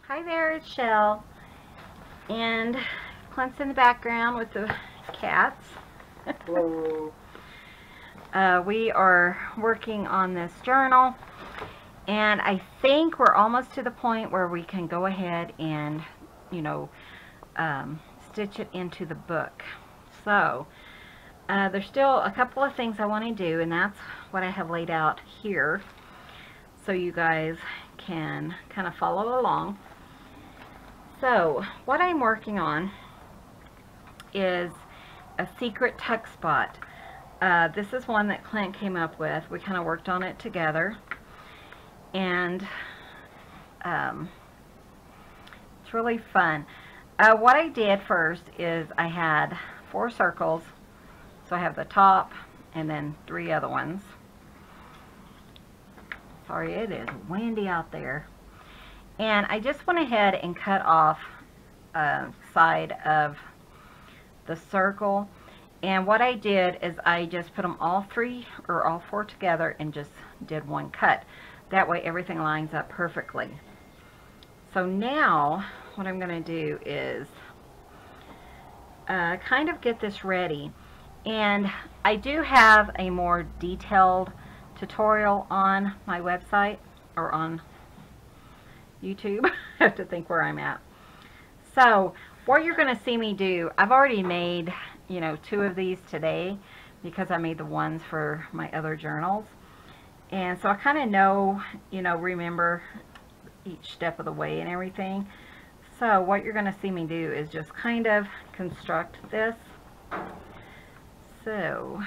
Hi there, it's Shell, and Clint's in the background with the cats. Hello. We are working on this journal, and I think we're almost to the point where we can go ahead and, stitch it into the book. So, there's still a couple of things I want to do, and that's what I have laid out here, so you guys can kind of follow along. So, what I'm working on is a secret tuck spot. This is one that Clint came up with. We kind of worked on it together, and it's really fun. What I did first is I had 4 circles, so I have the top and then 3 other ones. Sorry, it is windy out there. And I just went ahead and cut off a side of the circle. And what I did is I just put them all 4 together and just did one cut. That way everything lines up perfectly. So now what I'm going to do is kind of get this ready. And I do have a more detailed tutorial on my website or on YouTube. I have to think where I'm at. So what you're going to see me do, I've already made 2 of these today because I made the ones for my other journals, and so I kind of know, remember each step of the way and everything. So what you're going to see me do is just kind of construct this. So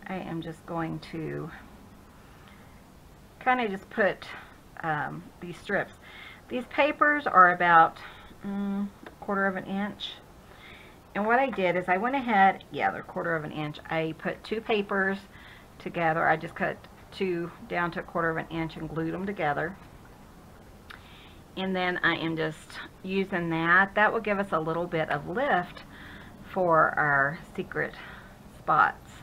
I am just going to kind of just put these strips. These papers are about 1/4 of an inch. And what I did is I went ahead, they're 1/4 of an inch. I put 2 papers together. I just cut 2 down to 1/4 of an inch and glued them together. And then I am just using that. That will give us a little bit of lift for our secret spots.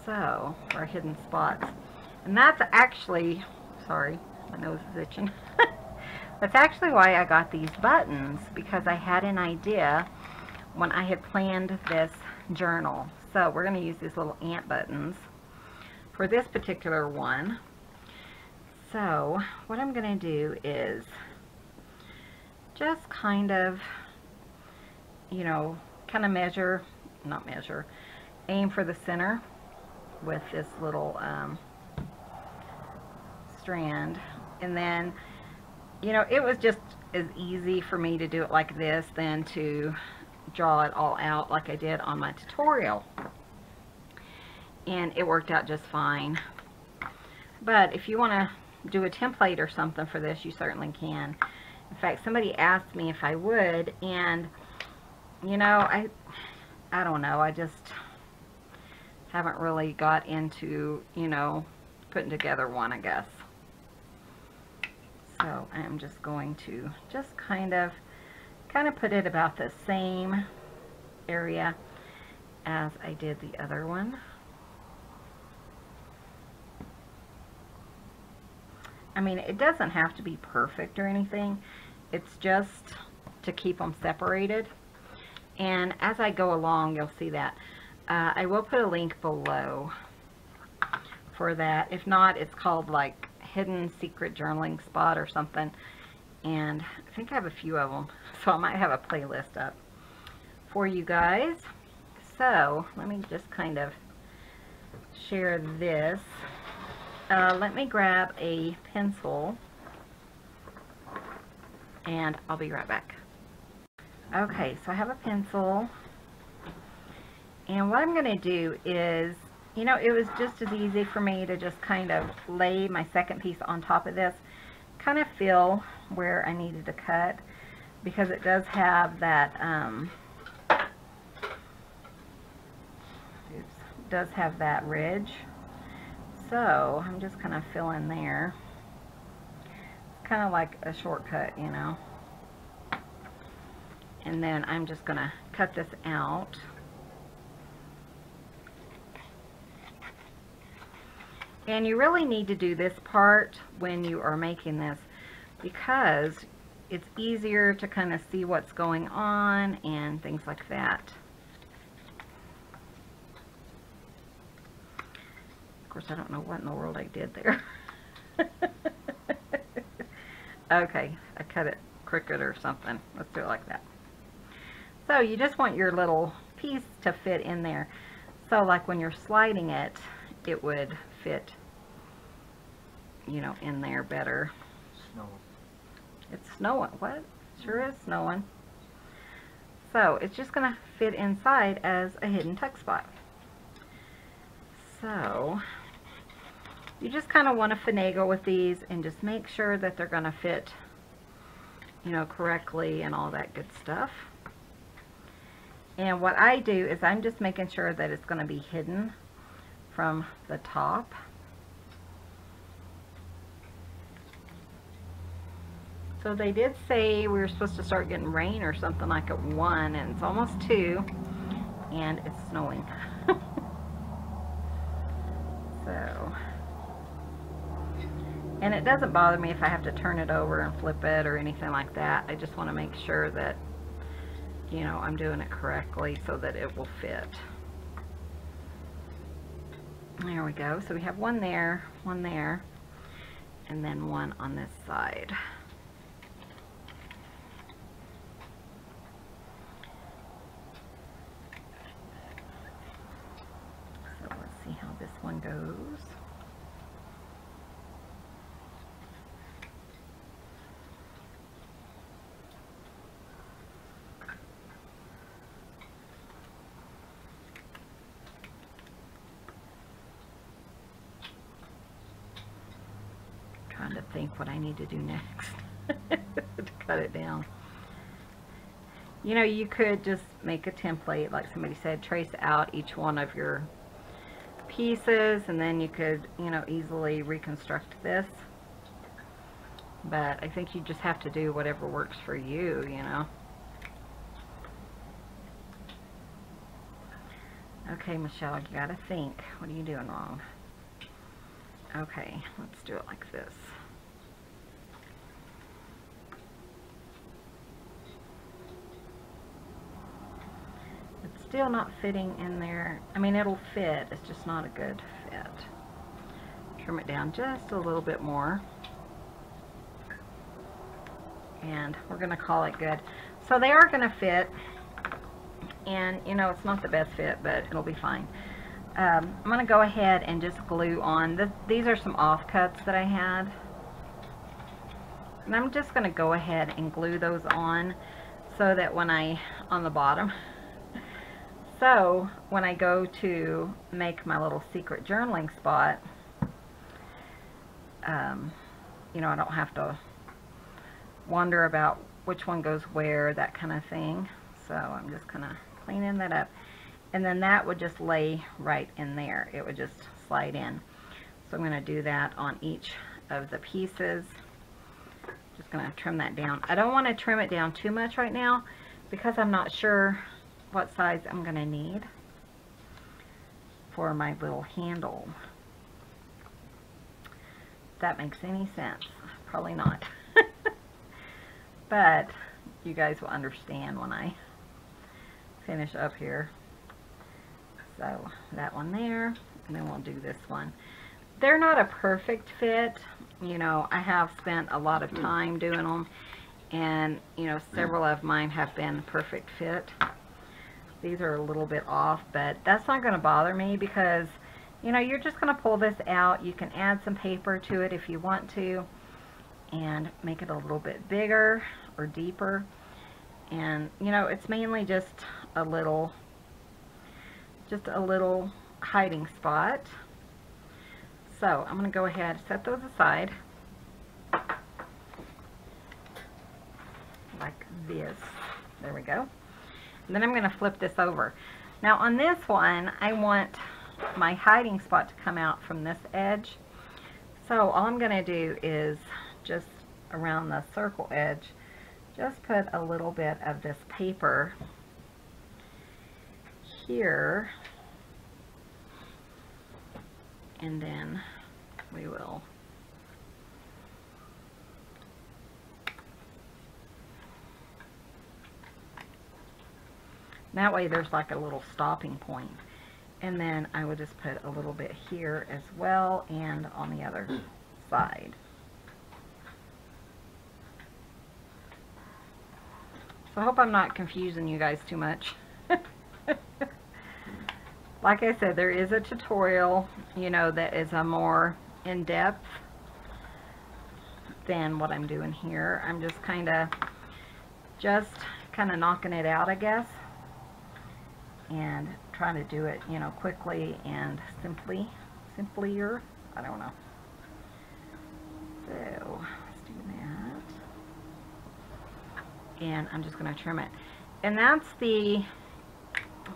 So, our hidden spots. And that's actually, sorry, my nose is itching. That's actually why I got these buttons, because I had an idea when I had planned this journal. So we're going to use these little ant buttons for this particular one. So what I'm going to do is just kind of, aim for the center with this little strand. And then, it was just as easy for me to do it like this than to draw it all out like I did on my tutorial. And it worked out just fine. But if you want to do a template or something for this, you certainly can. In fact, somebody asked me if I would, and I don't know, I just haven't really got into, putting together one, I guess. So I'm just going to just kind of put it about the same area as I did the other one. I mean, it doesn't have to be perfect or anything. It's just to keep them separated. And as I go along, you'll see that. I will put a link below for that. If not, it's called like Hidden Secret Journaling Spot or something. And I think I have a few of them, so I might have a playlist up for you guys. So let me just kind of share this. Let me grab a pencil and I'll be right back. Okay, so I have a pencil, and what I'm going to do is, it was just as easy for me to just kind of lay my second piece on top of this, kind of feel where I needed to cut, because it does have that, ridge. So I'm just kind of filling there. It's kind of like a shortcut, And then I'm just going to cut this out. And you really need to do this part when you are making this because it's easier to kind of see what's going on and things like that. Of course, I don't know what in the world I did there. Okay, I cut it crooked or something. Let's do it like that. So you just want your little piece to fit in there. So like when you're sliding it, it would fit, you know, in there better. Snowing. It's snowing. What? Sure is snowing. So it's just going to fit inside as a hidden tuck spot. So you just kind of want to finagle with these and just make sure that they're going to fit, you know, correctly and all that good stuff. And what I do is I'm just making sure that it's going to be hidden from the top. So they did say we were supposed to start getting rain or something like at 1, and it's almost 2, and it's snowing. So, and it doesn't bother me if I have to turn it over and flip it or anything like that. I just want to make sure that, you know, I'm doing it correctly so that it will fit. There we go. So we have one there, and then one on this side. So let's see how this one goes. Trying to think what I need to do next to cut it down. You know, you could just make a template, like somebody said, trace out each one of your pieces, and then you could, you know, easily reconstruct this. But I think you just have to do whatever works for you, you know. Okay, Michelle, you gotta think. What are you doing wrong? Okay, let's do it like this. It's still not fitting in there. I mean, it'll fit. It's just not a good fit. Trim it down just a little bit more. And we're going to call it good. So they are going to fit. And, you know, it's not the best fit, but it'll be fine. I'm going to go ahead and just glue on. These are some offcuts that I had. And I'm just going to go ahead and glue those on so that when on the bottom, so when I go to make my little secret journaling spot, you know, I don't have to wonder about which one goes where, that kind of thing. So I'm just kind of cleaning that up. And then that would just lay right in there. It would just slide in. So I'm going to do that on each of the pieces. Just going to trim that down. I don't want to trim it down too much right now because I'm not sure what size I'm going to need for my little handle. If that makes any sense. Probably not. But you guys will understand when I finish up here. So that one there, and then we'll do this one. They're not a perfect fit. You know, I have spent a lot of time doing them, and you know, several of mine have been perfect fit. These are a little bit off, but that's not going to bother me because, you know, you're just going to pull this out. You can add some paper to it if you want to and make it a little bit bigger or deeper. And, you know, it's mainly just a little hiding spot. So I'm going to go ahead and set those aside like this. There we go. And then I'm going to flip this over. Now on this one, I want my hiding spot to come out from this edge. So all I'm going to do is just around the circle edge, just put a little bit of this paper here, and then we will. That way there's like a little stopping point. And then I would just put a little bit here as well and on the other side. So I hope I'm not confusing you guys too much. Like I said, there is a tutorial, you know, that is a more in-depth than what I'm doing here. I'm just kind of knocking it out, I guess, and trying to do it, you know, quickly and simpler. I don't know. So let's do that, and I'm just going to trim it, and that's the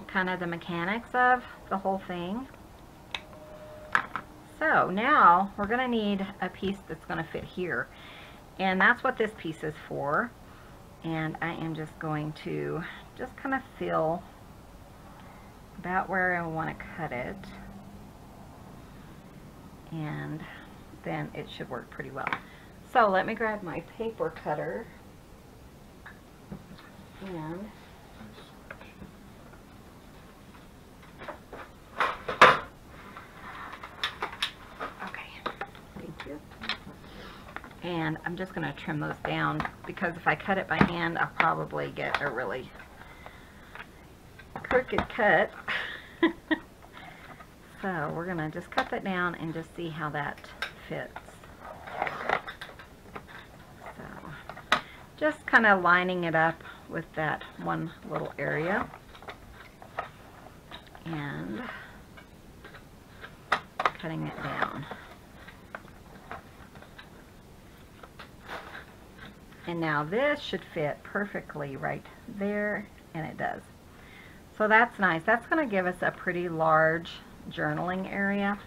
kind of the mechanics of the whole thing. So now we're going to need a piece that's going to fit here, and that's what this piece is for. And I am just going to just kind of feel about where I want to cut it, and then it should work pretty well. So let me grab my paper cutter and and I'm just going to trim those down, because if I cut it by hand, I'll probably get a really crooked cut. So we're going to just cut that down and just see how that fits. So just kind of lining it up with that one little area and cutting it down. And now this should fit perfectly right there, and it does. So that's nice. That's going to give us a pretty large journaling area.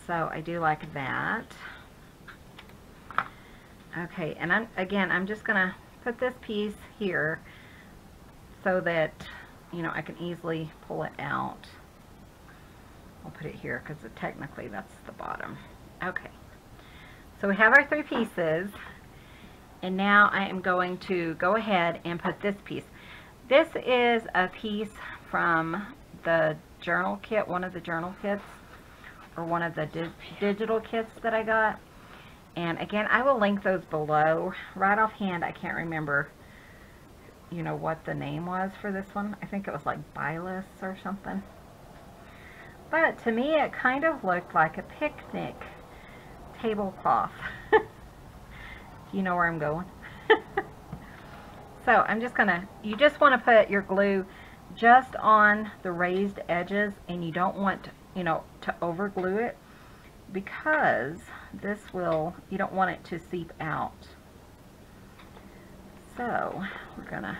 So I do like that. Okay, and I'm just going to put this piece here so that, you know, I can easily pull it out. I'll put it here because technically that's the bottom. Okay. So we have our 3 pieces. And now I am going to go ahead and put this piece. This is a piece from the journal kit, one of the journal kits, or one of the digital kits that I got. And again, I will link those below. Right offhand, I can't remember, you know, what the name was for this one. I think it was like Byless or something. But to me, it kind of looked like a picnic tablecloth. You know where I'm going. So I'm just gonna, you just want to put your glue just on the raised edges, and you don't want, you know, to over glue it, because this will, you don't want it to seep out. So we're gonna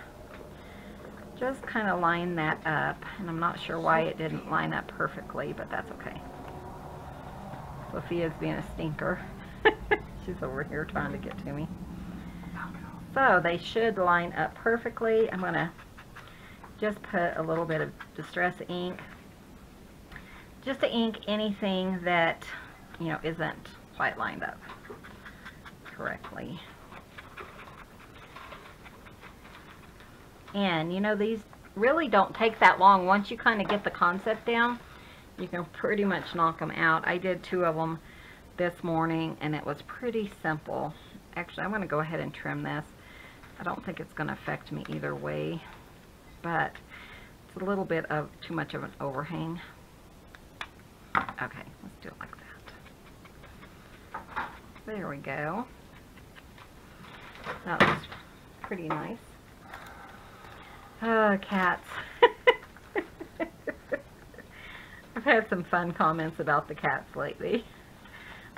just kind of line that up, and I'm not sure why it didn't line up perfectly, but that's okay. Sophia's being a stinker. She's over here trying to get to me. So they should line up perfectly. I'm going to just put a little bit of Distress ink, just to ink anything that, you know, isn't quite lined up correctly. And you know, these really don't take that long. Once you kind of get the concept down, you can pretty much knock them out. I did 2 of them this morning, and it was pretty simple. Actually, I'm going to go ahead and trim this. I don't think it's going to affect me either way, but it's a little bit of too much of an overhang. Okay, let's do it like that. There we go. That looks pretty nice. Oh, cats. I've had some fun comments about the cats lately.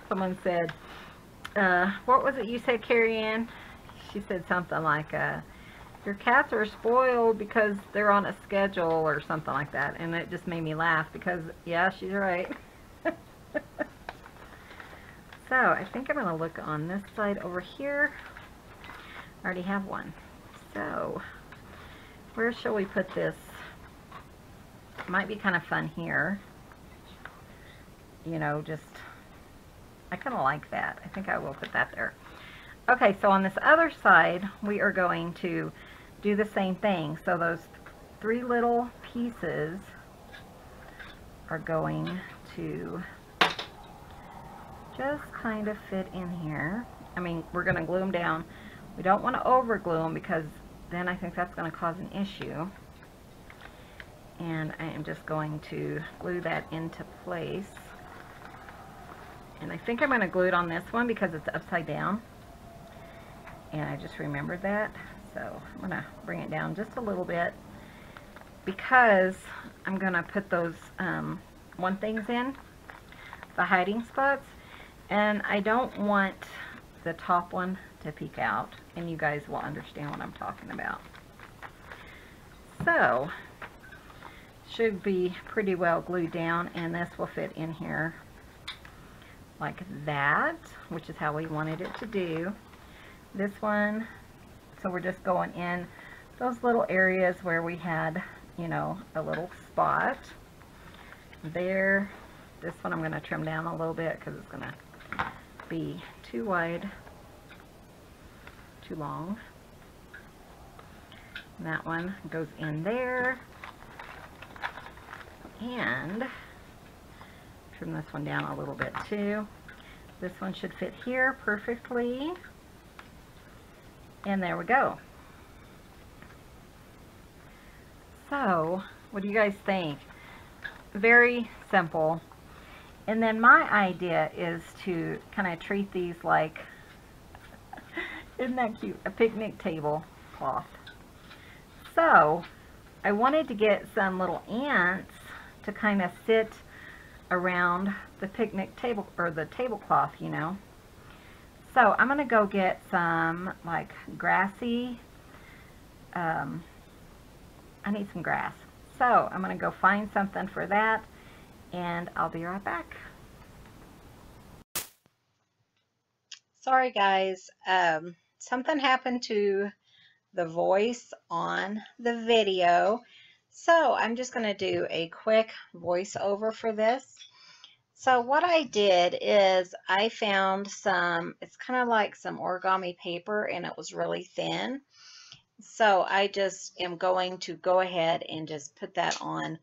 Someone said, what was it you said, Carrie Ann? She said something like, your cats are spoiled because they're on a schedule or something like that. And it just made me laugh because, yeah, she's right. So I think I'm going to look on this side over here. I already have one. So where shall we put this? Might be kind of fun here. You know, just, I kind of like that. I think I will put that there. Okay, so on this other side, we are going to do the same thing. So those 3 little pieces are going to just kind of fit in here. I mean, we're going to glue them down. We don't want to over glue them because then I think that's going to cause an issue. And I am just going to glue that into place. And I think I'm going to glue it on this one because it's upside down. And I just remembered that. So I'm going to bring it down just a little bit because I'm going to put those one things in, the hiding spots. And I don't want the top one to peek out. And you guys will understand what I'm talking about. So, should be pretty well glued down, and this will fit in here like that, which is how we wanted it to do. This one, so we're just going in those little areas where we had, you know, a little spot there. This one I'm going to trim down a little bit because it's going to be too wide, too long. And that one goes in there. And trim this one down a little bit too. This one should fit here perfectly. And there we go. So, what do you guys think? Very simple. And then my idea is to kind of treat these like, isn't that cute? A picnic table cloth. So, I wanted to get some little ants to kind of sit around the picnic table, or the tablecloth, you know. So I'm going to go get some like grassy, I need some grass. So I'm going to go find something for that, and I'll be right back. Sorry guys, something happened to the voice on the video. So I'm just going to do a quick voiceover for this. So what I did is I found some, it's kind of like some origami paper, and it was really thin. So I just am going to go ahead and just put that on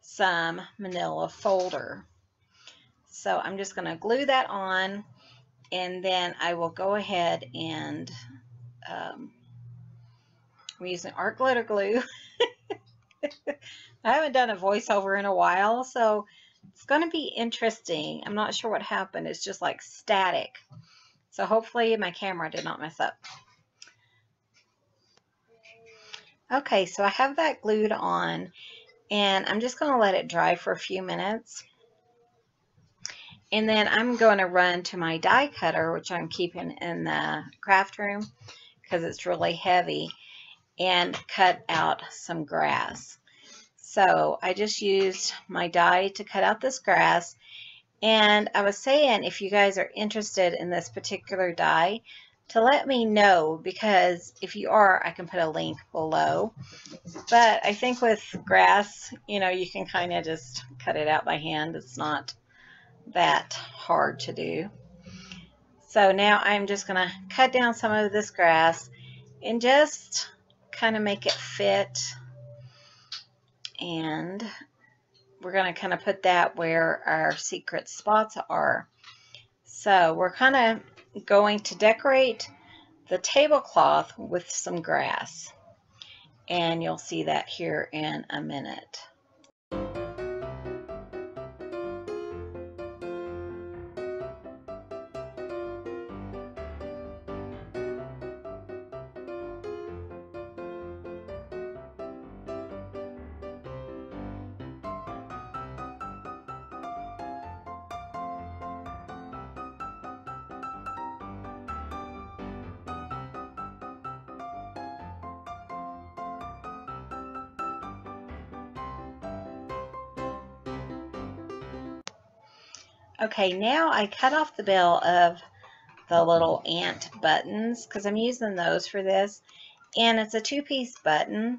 some manila folder. So I'm just going to glue that on, and then I will go ahead and I'm using art glitter glue. I haven't done a voiceover in a while, so it's going to be interesting. I'm not sure what happened. It's just like static. So hopefully my camera did not mess up. Okay, so I have that glued on, and I'm just going to let it dry for a few minutes. And then I'm going to run to my die cutter, which I'm keeping in the craft room because it's really heavy, and cut out some grass. So I just used my die to cut out this grass. And I was saying, if you guys are interested in this particular die, to let me know, because if you are, I can put a link below. But I think with grass, you know, you can kind of just cut it out by hand. It's not that hard to do. So now I'm just going to cut down some of this grass and just kind of make it fit. And we're going to kind of put that where our secret spots are. So we're kind of going to decorate the tablecloth with some grass. And you'll see that here in a minute. Okay, now I cut off the bill of the little ant buttons because I'm using those for this. And it's a 2-piece button.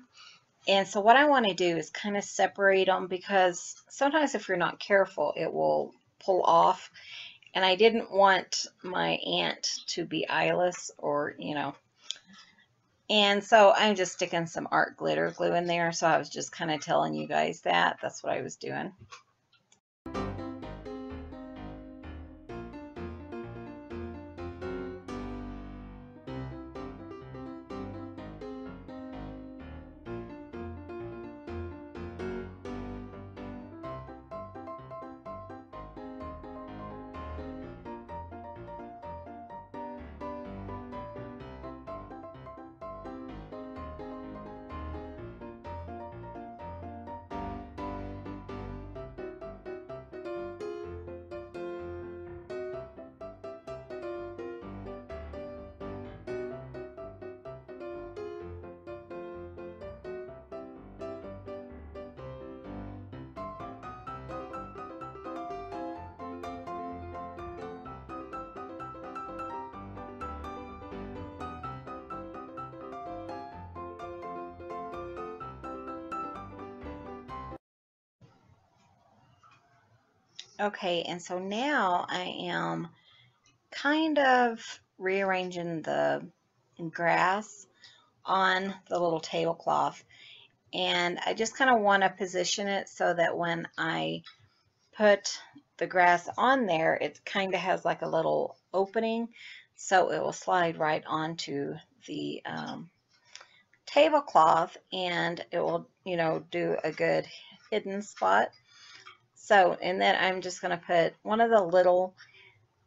And so what I want to do is kind of separate them, because sometimes if you're not careful, it will pull off. And I didn't want my ant to be eyeless or, you know. And so I'm just sticking some art glitter glue in there. So I was just kind of telling you guys that. That's what I was doing. Okay, and so now I am kind of rearranging the grass on the little tablecloth. And I just kind of want to position it so that when I put the grass on there, it kind of has like a little opening, so it will slide right onto the tablecloth, and it will, you know, do a good hidden spot. So, and then I'm just going to put one of the little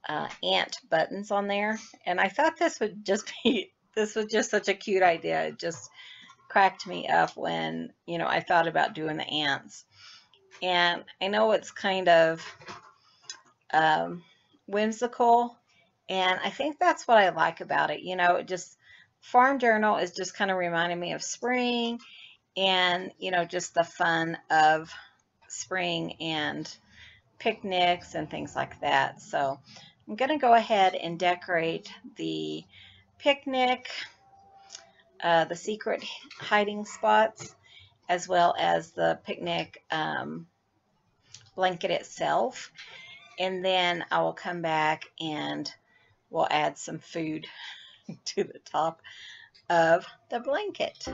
ant buttons on there, and I thought this would just be, this was just such a cute idea. It just cracked me up when, you know, I thought about doing the ants. And I know it's kind of whimsical, and I think that's what I like about it. You know, it just, Farm Journal is just kind of reminding me of spring, and, you know, just the fun of spring and picnics and things like that. So I'm going to go ahead and decorate the picnic, the secret hiding spots, as well as the picnic blanket itself. And then I will come back and we'll add some food to the top of the blanket.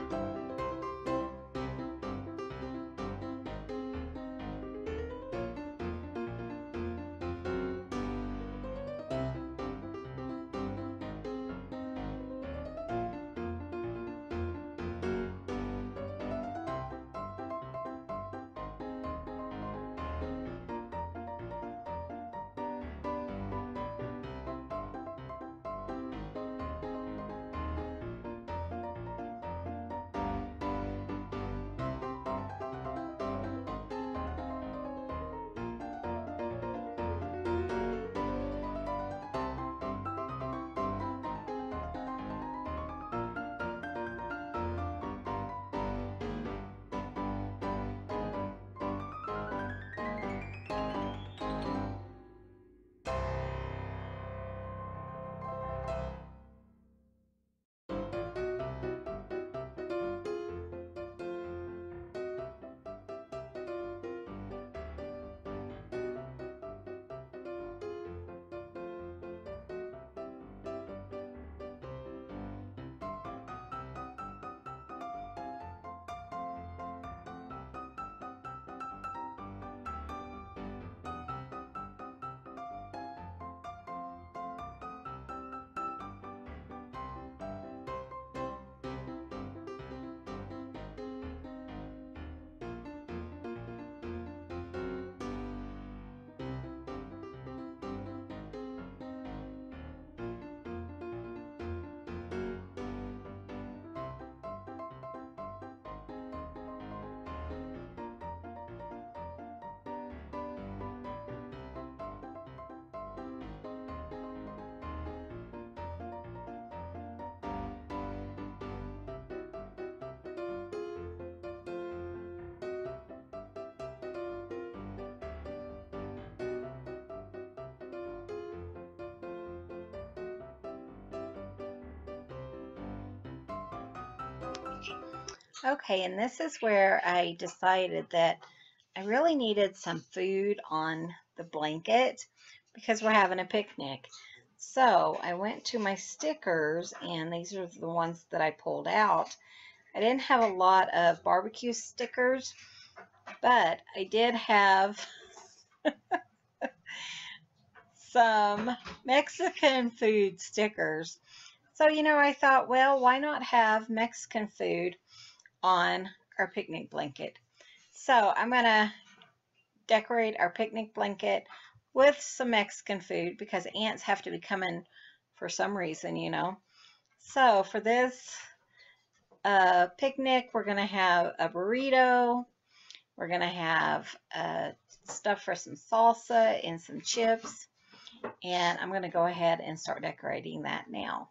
Okay, and this is where I decided that I really needed some food on the blanket, because we're having a picnic. So I went to my stickers, and these are the ones that I pulled out. I didn't have a lot of barbecue stickers, but I did have some Mexican food stickers. So, I thought, well, why not have Mexican food on our picnic blanket? So I'm going to decorate our picnic blanket with some Mexican food because ants have to be coming for some reason. So for this picnic, we're going to have a burrito. We're going to have stuff for some salsa and some chips. And I'm going to go ahead and start decorating that now.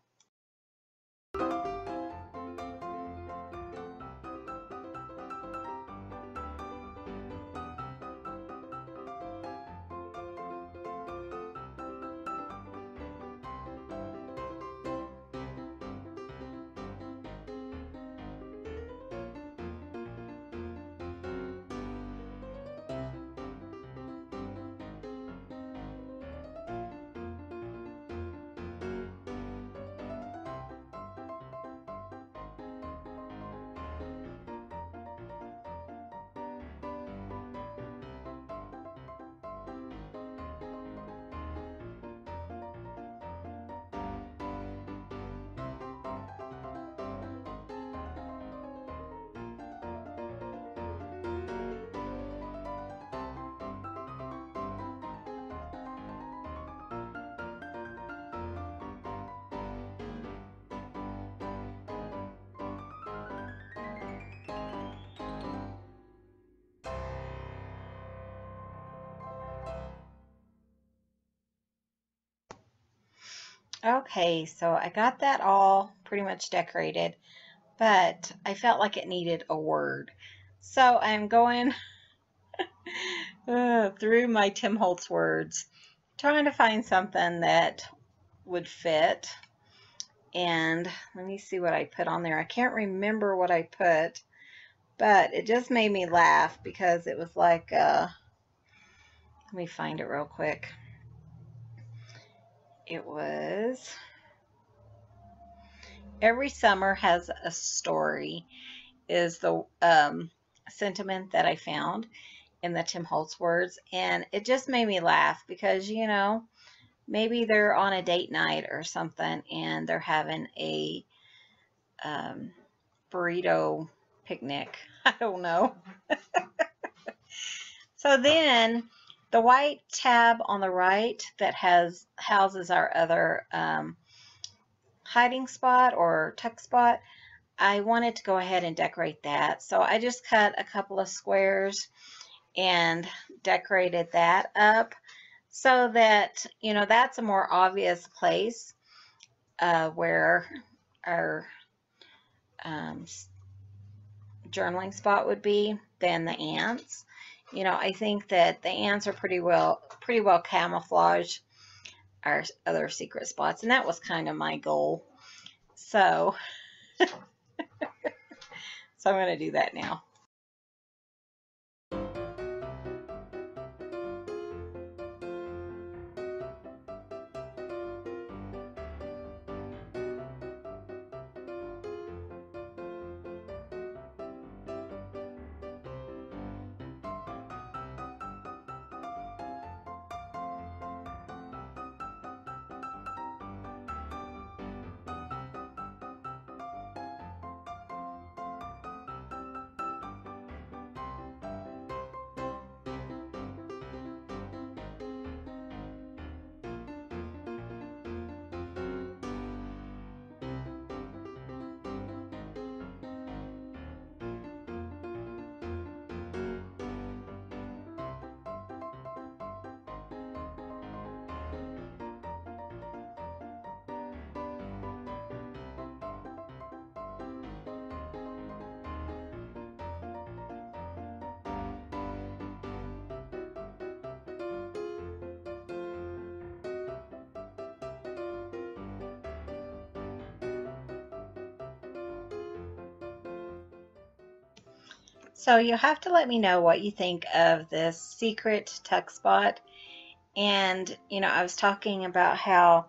Okay, so I got that all pretty much decorated, but I felt like it needed a word. So I'm going through my Tim Holtz words, trying to find something that would fit. And let me see what I put on there. I can't remember what I put, but it just made me laugh because it was like, let me find it real quick. It was, every summer has a story, is the sentiment that I found in the Tim Holtz words. And it just made me laugh because, maybe they're on a date night or something and they're having a burrito picnic. I don't know. So then the white tab on the right that houses our other hiding spot or tuck spot, I wanted to go ahead and decorate that. So I just cut a couple of squares and decorated that up so that, that's a more obvious place where our journaling spot would be than the ants. I think that the ants are pretty well camouflage our other secret spots, and that was kind of my goal. So, so I'm going to do that now. So you'll have to let me know what you think of this secret tuck spot. And, you know, I was talking about how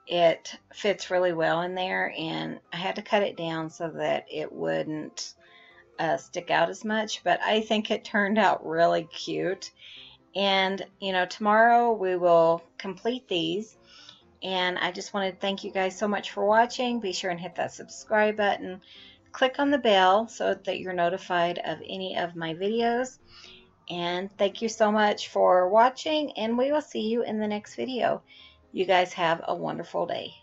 it fits really well in there, and I had to cut it down so that it wouldn't stick out as much, but I think it turned out really cute. And, you know, tomorrow we will complete these. And I just wanted to thank you guys so much for watching. Be sure and hit that subscribe button. Click on the bell so that you're notified of any of my videos. And thank you so much for watching, and we will see you in the next video. You guys have a wonderful day.